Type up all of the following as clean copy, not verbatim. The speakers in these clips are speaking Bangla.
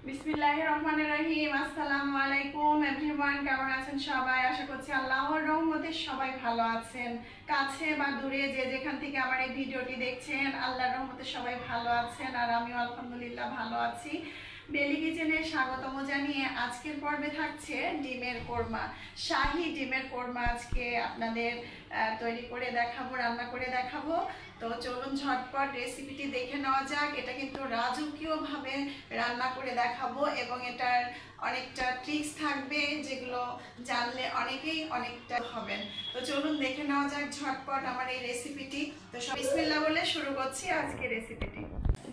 বিসমিল্লাহির রহমানির রহিম। আসসালামু আলাইকুম এভরিওয়ান, কেমন আছেন সবাই? আশা করছি আল্লাহর রহমতে সবাই ভালো আছেন। কাছে বা দূরে যে যেখান থেকে আমার এই ভিডিওটি দেখছেন, আল্লাহর রহমতে সবাই ভালো আছেন আর আমিও আলহামদুলিল্লাহ ভালো আছি। বেলি কিচেনে স্বাগতম জানিয়ে আজকের পর্বে থাকছে ডিমের কোরমা। শাহী ডিমের কোরমা আজকে আপনাদের তৈরি করে দেখাবো, রান্না করে দেখাবো। তো চলুন ঝটপট রেসিপিটি দেখে নেওয়া যাক। এটা কিন্তু রাজকীয়ভাবে রান্না করে দেখাবো এবং এটার অনেকটা ট্রিক্স থাকবে যেগুলো জানলে অনেকেই অনেকটা হবেন। তো চলুন দেখে নেওয়া যাক ঝটপট আমার এই রেসিপিটি। তো বিসমিল্লাহ বলে শুরু করছি আজকে রেসিপিটি।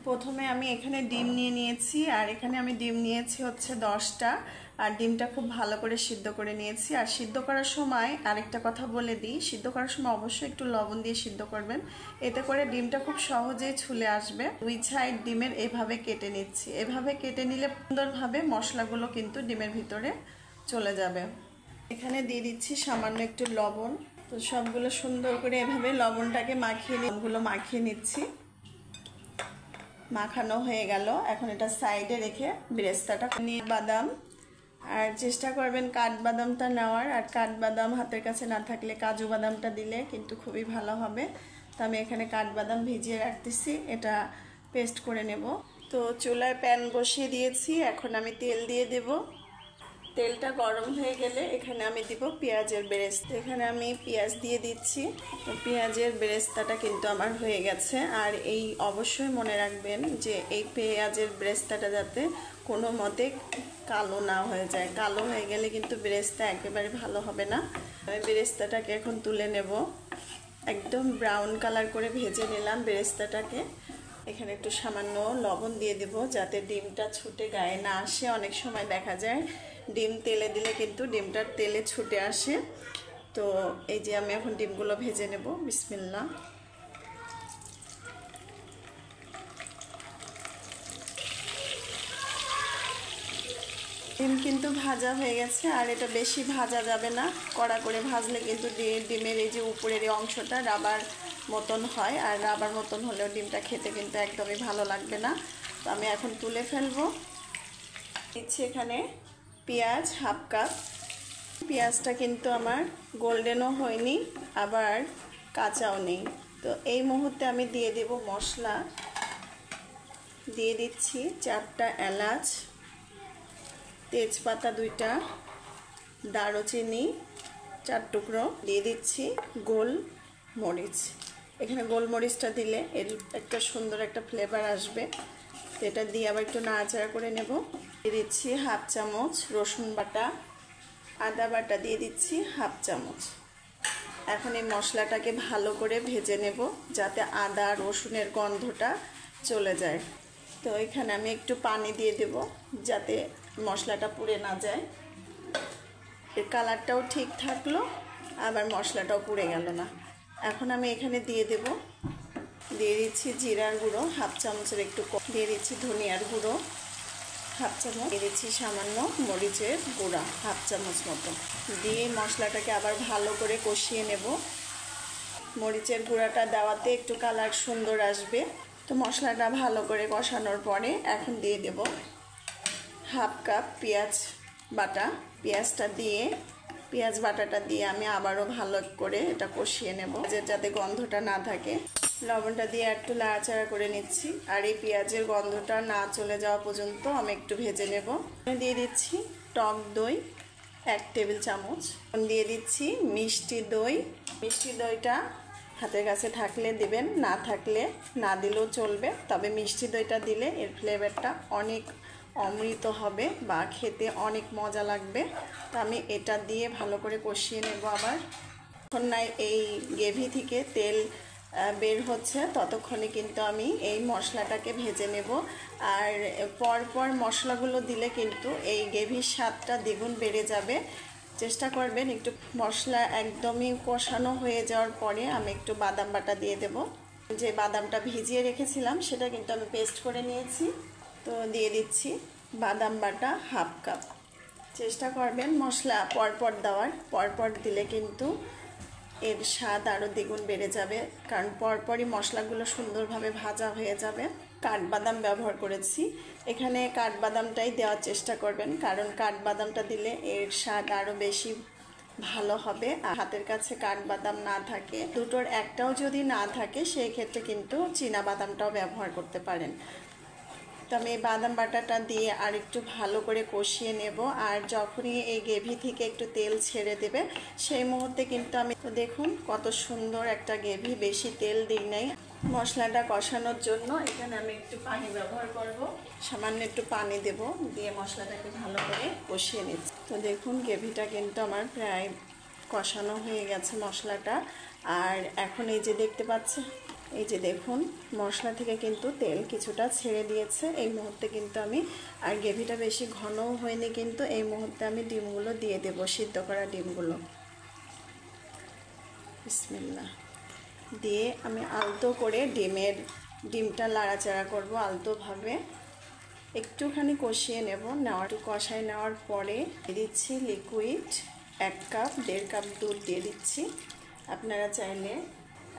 প্রথমে আমি এখানে ডিম নিয়ে নিয়েছি আর এখানে আমি ডিম নিয়েছি হচ্ছে 10টা। আর ডিমটা খুব ভালো করে সিদ্ধ করে নিয়েছি। আর সিদ্ধ করার সময় আরেকটা কথা বলে দিই, সিদ্ধ করার সময় অবশ্যই একটু লবণ দিয়ে সিদ্ধ করবেন, এতে করে ডিমটা খুব সহজেই ছুলে আসবে। দুই সাইড ডিমের এভাবে কেটে নিচ্ছি। এভাবে কেটে নিলে সুন্দরভাবে মশলাগুলো কিন্তু ডিমের ভিতরে চলে যাবে। এখানে দিয়ে দিচ্ছি সামান্য একটু লবণ। তো সবগুলো সুন্দর করে এভাবে লবণটাকে মাখিয়ে নিচ্ছি। মাখানো হয়ে গেল। এখন এটা সাইডে রেখে বেরেস্তাটা নিয়ে বাদাম, আর চেষ্টা করবেন কাঠবাদামটা নেওয়ার। আর কাঠবাদাম হাতের কাছে না থাকলে কাজু বাদামটা দিলে কিন্তু খুবই ভালো হবে। তো আমি এখানে কাঠবাদাম ভিজিয়ে রাখতেছি, এটা পেস্ট করে নেব। তো চুলায় প্যান বসিয়ে দিয়েছি, এখন আমি তেল দিয়ে দেব। তেলটা গরম হয়ে গেলে এখানে আমি দিব পেঁয়াজের বেরেস্তা। এখানে আমি পেঁয়াজ দিয়ে দিচ্ছি। পেঁয়াজের বেরেস্তাটা কিন্তু আমার হয়ে গেছে। আর এই অবশ্যই মনে রাখবেন যে এই পেঁয়াজের বেরেস্তাটা যাতে কোনো মতে কালো না হয়ে যায়। কালো হয়ে গেলে কিন্তু বেরেস্তা একেবারে ভালো হবে না। আমি বেরেস্তাটাকে এখন তুলে নেব। একদম ব্রাউন কালার করে ভেজে নিলাম বেরেস্তাটাকে। এখানে একটু সামান্য লবণ দিয়ে দেব যাতে ডিমটা ছুটে গায়ে না আসে। অনেক সময় দেখা যায় ডিম তেলে দিলে কিন্তু ডিমটার তেলে ছুটে আসে। তো এই যে আমি এখন ডিমগুলো ভেজে নেব। বিসমিল্লাহ। ডিম কিন্তু ভাজা হয়ে গেছে। আর এটা বেশি ভাজা যাবে না, কড়া করে ভাজলে কিন্তু ডিমের এই যে উপরের এই অংশটা রাবার মতন হয়, আর রাবার মতন হলেও ডিমটা খেতে কিন্তু একদমই ভালো লাগবে না। তো আমি এখন তুলে ফেলবো। দিচ্ছি এখানে পেঁয়াজ হাফ কাপ। পেঁয়াজটা কিন্তু আমার গোল্ডেনও হয়নি আবার কাঁচাও নেই। তো এই মুহূর্তে আমি দিয়ে দেব মশলা। দিয়ে দিচ্ছি 4টা এলাচ, তেজপাতা 2টা, দারুচিনি 4 টুকরো, দিয়ে দিচ্ছি গোলমরিচ। এখানে গোলমরিচটা দিলে এর একটা সুন্দর একটা ফ্লেভার আসবে। তো এটা দিয়ে আবার একটু নাড়াচাড়া করে নেব। দিয়ে দিচ্ছি হাফ চামচ রসুন বাটা, আদা বাটা দিয়ে দিচ্ছি হাফ চামচ। এখন এই মশলাটাকে ভালো করে ভেজে নেব যাতে আদা রসুনের গন্ধটা চলে যায়। তো এখানে আমি একটু পানি দিয়ে দেব যাতে মশলাটা পুড়ে না যায়। এর কালারটাও ঠিক থাকলো, আবার মশলাটাও পুড়ে গেল না। এখন আমি এখানে দিয়ে দিচ্ছি জিরার গুঁড়ো হাফ চামচের একটু কম, দিয়ে দিচ্ছি ধনিয়ার গুঁড়ো হাফ চামচ, দিয়ে দিচ্ছি সামান্য মরিচের গুঁড়া হাফ চামচ মতো। দিয়ে মশলাটাকে আবার ভালো করে কষিয়ে নেব। মরিচের গুঁড়াটা দেওয়াতে একটু কালার সুন্দর আসবে। তো মশলাটা ভালো করে কষানোর পরে এখন দিয়ে দেব হাফ কাপ পেঁয়াজ বাটা। পেঁয়াজ বাটাটা দিয়ে আমি আবারও ভালো করে এটা কষিয়ে নেব যাতে গন্ধটা না থাকে। লবণটা দিয়ে একটু নাড়াচাড়া করে নিচ্ছি। আর এই পেঁয়াজের গন্ধটা না চলে যাওয়া পর্যন্ত আমি একটু ভেজে নেব। দিয়ে দিচ্ছি টক দই 1 টেবিল চামচ, দিয়ে দিচ্ছি মিষ্টি দই। মিষ্টি দইটা হাতের কাছে থাকলে দিবেন, না থাকলে না দিলেও চলবে। তবে মিষ্টি দইটা দিলে এর ফ্লেভারটা অনেক অমৃত হবে বা খেতে অনেক মজা লাগবে। তো আমি এটা দিয়ে ভালো করে কষিয়ে নেব। আবার যতক্ষণ না এই গ্রেভি থেকে তেল বের হচ্ছে ততক্ষণে কিন্তু আমি এই মশলাটাকে ভেজে নেব। আর পরপর মশলাগুলো দিলে কিন্তু এই গ্রেভির স্বাদটা দ্বিগুণ বেড়ে যাবে। চেষ্টা করবেন একটু মশলা একদমই কষানো হয়ে যাওয়ার পরে আমি একটু বাদাম বাটা দিয়ে দেব। যে বাদামটা ভিজিয়ে রেখেছিলাম সেটা কিন্তু আমি পেস্ট করে নিয়েছি। তো দিয়ে দিচ্ছি বাদাম বাটা হাফ কাপ। চেষ্টা করবেন মশলা পরপর দেওয়ার, পরপর দিলে কিন্তু এর স্বাদ আরও দ্বিগুণ বেড়ে যাবে, কারণ পরপরই মশলাগুলো সুন্দরভাবে ভাজা হয়ে যাবে। কাঠবাদাম ব্যবহার করেছি। এখানে কাঠবাদামটাই দেওয়ার চেষ্টা করবেন, কারণ কাঠবাদামটা দিলে এর স্বাদ আরও বেশি ভালো হবে। আর হাতের কাছে কাঠবাদাম না থাকে, দুটোর একটাও যদি না থাকে, সেই ক্ষেত্রে কিন্তু চীনা বাদামটাও ব্যবহার করতে পারেন। তো আমি এই বাদাম বাটাটা দিয়ে আর একটু ভালো করে কষিয়ে নেব। আর যখনই এই গ্রেভি থেকে একটু তেল ছেড়ে দেবে, সেই মুহূর্তে কিন্তু আমি দেখুন কত সুন্দর একটা গ্রেভি, বেশি তেল দিই নাই। মশলাটা কষানোর জন্য এখানে আমি একটু পানি ব্যবহার করব, সামান্য একটু পানি দেব, দিয়ে মশলাটাকে ভালো করে কষিয়ে নিচ্ছি। তো দেখুন গ্রেভিটা কিন্তু আমার প্রায় কষানো হয়ে গেছে মশলাটা। আর এখন এই যে দেখতে পাচ্ছেন, এই যে দেখুন মশলা থেকে কিন্তু তেল কিছুটা ছেড়ে দিয়েছে। এই মুহূর্তে কিন্তু আমি, আর গ্রেভিটা বেশি ঘনও হয়নি কিন্তু, এই মুহূর্তে আমি ডিমগুলো দিয়ে দেব, সিদ্ধ করা ডিমগুলো। বিসমিল্লাহ দিয়ে আমি আলতো করে ডিমটা লাড়াচাড়া করব আলতোভাবে, একটুখানি কষিয়ে নেব। একটু কষায় নেওয়ার পরে দিচ্ছি লিকুইড 1 কাপ, 1.5 কাপ দুধ দিয়ে দিচ্ছি। আপনারা চাইলে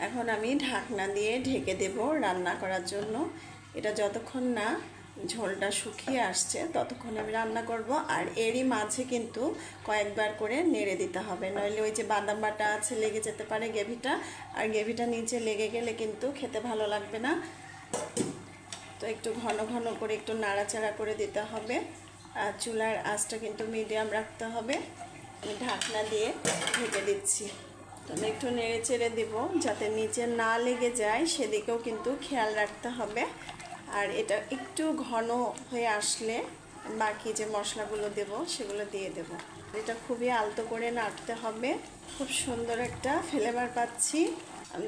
এখন আমি ঢাকনা দিয়ে ঢেকে দেব রান্না করার জন্য। এটা যতক্ষণ না ঝোলটা শুকিয়ে আসছে ততক্ষণ আমি রান্না করব। আর এরই মাঝে কিন্তু কয়েকবার করে নেড়ে দিতে হবে, নইলে ওই যে বাদাম বাটা আছে লেগে যেতে পারে গ্রেভিটা, আর গ্রেভিটা নিচে লেগে গেলে কিন্তু খেতে ভালো লাগবে না। তো একটু ঘন ঘন করে একটু নাড়াচাড়া করে দিতে হবে। আর চুলার আঁচটা কিন্তু মিডিয়াম রাখতে হবে। আমি ঢাকনা দিয়ে ঢেকে দিচ্ছি। তো আমি একটু নেড়ে চেড়ে দেবো যাতে নিচে না লেগে যায়, সেদিকেও কিন্তু খেয়াল রাখতে হবে। আর এটা একটু ঘন হয়ে আসলে বাকি যে মশলাগুলো দেব সেগুলো দিয়ে দেব। এটা খুবই আলতো করে নাড়তে হবে। খুব সুন্দর একটা ফ্লেভার পাচ্ছি।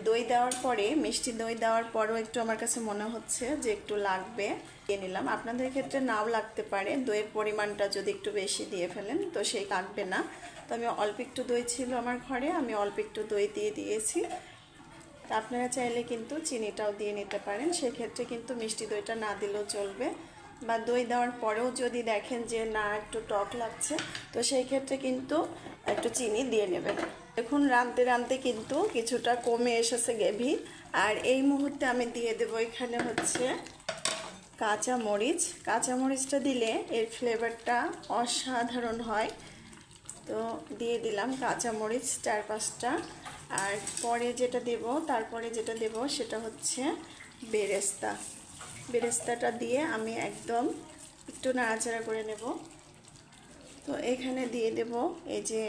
দই দেওয়ার পরে, মিষ্টি দই দেওয়ার পরেও একটু আমার কাছে মনে হচ্ছে যে একটু লাগবে, দিয়ে নিলাম। আপনাদের ক্ষেত্রে নাও লাগতে পারে, দইয়ের পরিমাণটা যদি একটু বেশি দিয়ে ফেলেন তো সেই কাটবে না। তো আমি অল্প একটু দই ছিল আমার ঘরে, আমি অল্প একটু দই দিয়ে দিয়েছি। আপনারা চাইলে কিন্তু চিনিটাও দিয়ে নিতে পারেন, সেক্ষেত্রে কিন্তু মিষ্টি দইটা না দিলেও চলবে। বা দই দেওয়ার পরেও যদি দেখেন যে না একটু টক লাগছে, তো সেই ক্ষেত্রে কিন্তু একটু চিনি দিয়ে নেবেন। দেখুন রাঁধতে রাঁধতে কিন্তু কিছুটা কমে এসেছে গ্রেভি। আর এই মুহূর্তে আমি দিয়ে দেবো এখানে হচ্ছে কাঁচামরিচ। কাঁচামরিচটা দিলে এর ফ্লেভারটা অসাধারণ হয়। তো দিয়ে দিলাম কাঁচামরিচ 4-5টা। আর তারপরে যেটা দেব সেটা হচ্ছে বেরেস্তা। বেরেস্তাটা দিয়ে আমি একদম একটু নাড়াচাড়া করে নেব। তো এখানে দিয়ে দেব এই যে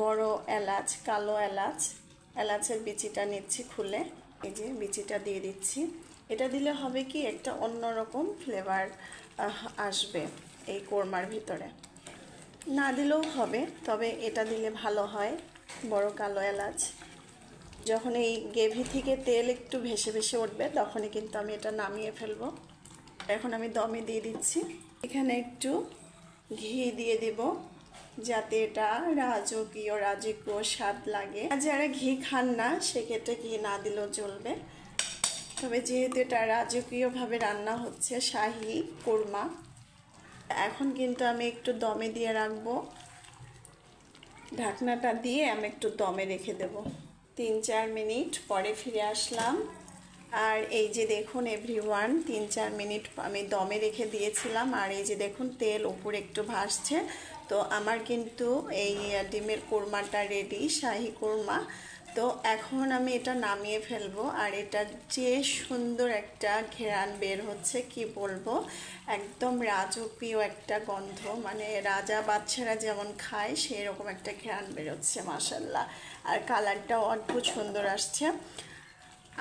বড় এলাচ, কালো এলাচ, এলাচের বিচিটা নিচ্ছি খুলে, এই যে বিচিটা দিয়ে দিচ্ছি। এটা দিলে হবে কি একটা অন্যরকম ফ্লেভার আসবে এই কোরমার ভিতরে। না দিলেও হবে, তবে এটা দিলে ভালো হয়, বড় কালো এলাচ। যখন এই গ্রেভি থেকে তেল একটু ভেসে ভেসে উঠবে তখনই কিন্তু আমি এটা নামিয়ে ফেলবো। এখন আমি দমে দিয়ে দিচ্ছি। এখানে একটু ঘি দিয়ে দিব যাতে এটা রাজকীয় স্বাদ লাগে। আর যারা ঘি খান না সেক্ষেত্রে ঘি না দিলেও চলবে। তবে যেহেতু এটা রাজকীয়ভাবে রান্না হচ্ছে, শাহী কোরমা, এখন কিন্তু আমি একটু দমে দিয়ে রাখবো। ঢাকনাটা দিয়ে আমি একটু দমে রেখে দেব। 3-4 মিনিট পরে ফিরে আসলাম। আর এই যে দেখুন এভরিওয়ান, 3-4 মিনিট আমি দমে রেখে দিয়েছিলাম। আর এই যে দেখুন তেল উপরে একটু ভাসছে। তো আমার কিন্তু এই ডিমের কোরমাটা রেডি, শাহী কোরমা। তো এখন আমি এটা নামিয়ে ফেলবো। আর এটা যে সুন্দর একটা ঘ্রাণ বের হচ্ছে কি বলবো, একদম রাজকীয় একটা গন্ধ, মানে রাজা বাচ্চারা যেমন খায় সেই রকম একটা ঘ্রাণ বেরোচ্ছে মাশাআল্লাহ। আর কালারটাও অদ্ভুত সুন্দর আসছে।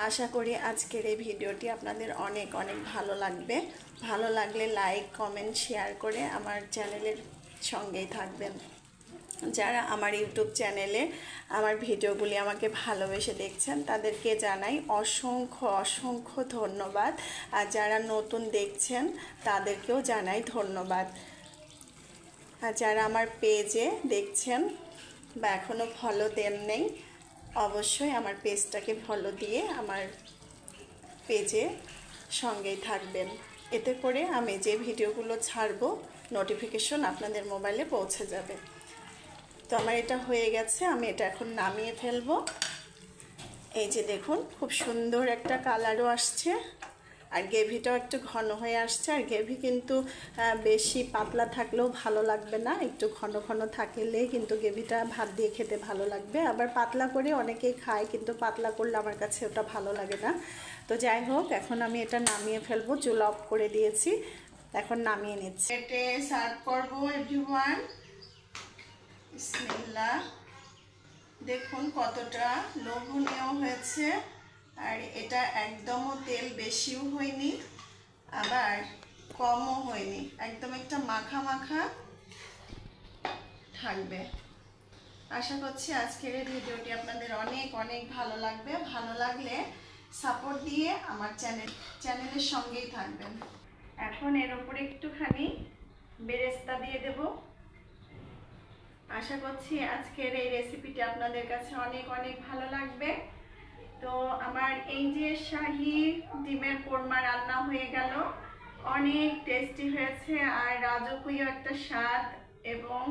আশা করি আজকের এই ভিডিওটি আপনাদের অনেক অনেক ভালো লাগবে। ভালো লাগলে লাইক, কমেন্ট, শেয়ার করে আমার চ্যানেলের সঙ্গেই থাকবেন। যারা আমার ইউটিউব চ্যানেলে আমার ভিডিওগুলি আমাকে ভালোবেসে দেখছেন তাদেরকে জানাই অসংখ্য অসংখ্য ধন্যবাদ। আর যারা নতুন দেখছেন তাদেরকেও জানাই ধন্যবাদ। আর যারা আমার পেজে দেখছেন বা এখনও ফলো দেন নেই, অবশ্যই আমার পেজটাকে ফলো দিয়ে আমার পেজে সঙ্গেই থাকবেন। এতে করে আমি যে ভিডিওগুলো ছাড়বো নোটিফিকেশন আপনাদের মোবাইলে পৌঁছে যাবে। তো আমার এটা হয়ে গেছে, আমি এটা এখন নামিয়ে ফেলবো। এই যে দেখুন খুব সুন্দর একটা কালারও আসছে। আর গ্রেভিটাও একটু ঘন হয়ে আসছে। আর গ্রেভি কিন্তু বেশি পাতলা থাকলেও ভালো লাগবে না, একটু ঘন ঘন থাকলে কিন্তু গ্রেভিটা ভাত দিয়ে খেতে ভালো লাগবে। আবার পাতলা করে অনেকেই খায়, কিন্তু পাতলা করলে আমার কাছে ওটা ভালো লাগে না। তো যাই হোক, এখন আমি এটা নামিয়ে ফেলবো, চুলা অফ করে দিয়েছি, এখন নামিয়ে নিচ্ছি। এতে সার্ভ করবো এভরিওয়ান। বিসমিল্লাহ। দেখুন কতটা লোভনীয় হয়েছে, আর এটা একদমও তেল বেশিও হয়নি আবার কমও হয়নি, একদম একটা মাখা মাখা থাকবে। আশা করছি আজকের এই ভিডিওটি আপনাদের অনেক অনেক ভালো লাগবে। ভালো লাগলে সাপোর্ট দিয়ে আমার চ্যানেলের সঙ্গেই থাকবেন। এখন এর উপরে একটুখানি বেরেস্তা দিয়ে দেব। আশা করছি আজকের এই রেসিপিটি আপনাদের কাছে অনেক অনেক ভালো লাগবে। তো আমার এই যে শাহী ডিমের কোরমা রান্না হয়ে গেল, অনেক টেস্টি হয়েছে আর রাজকীয় একটা স্বাদ, এবং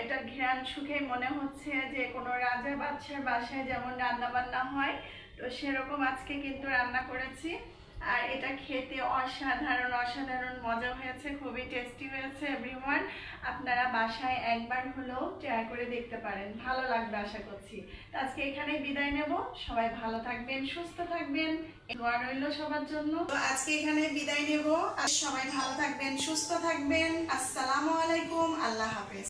এটা ঘ্রাণ শুকে মনে হচ্ছে যে কোনো রাজা বাদশার বাসায় যেমন রান্না বান্না হয়, তো সেরকম আজকে কিন্তু রান্না করেছি। আর এটা খেতে অসাধারণ অসাধারণ মজা হয়েছে, খুবই টেস্টি হয়েছে এভরিওয়ান। আপনারা বাসায় একবার হলেও ট্রাই করে দেখতে পারেন, ভালো লাগবে আশা করছি। তো আজকে এখানেই বিদায় নেব। সবাই ভালো থাকবেন, সুস্থ থাকবেন, দোয়া রইল সবার জন্য। তো আজকে এখানে বিদায় নেব। আর সবাই ভালো থাকবেন, সুস্থ থাকবেন। আসসালামু আলাইকুম, আল্লাহ হাফেজ।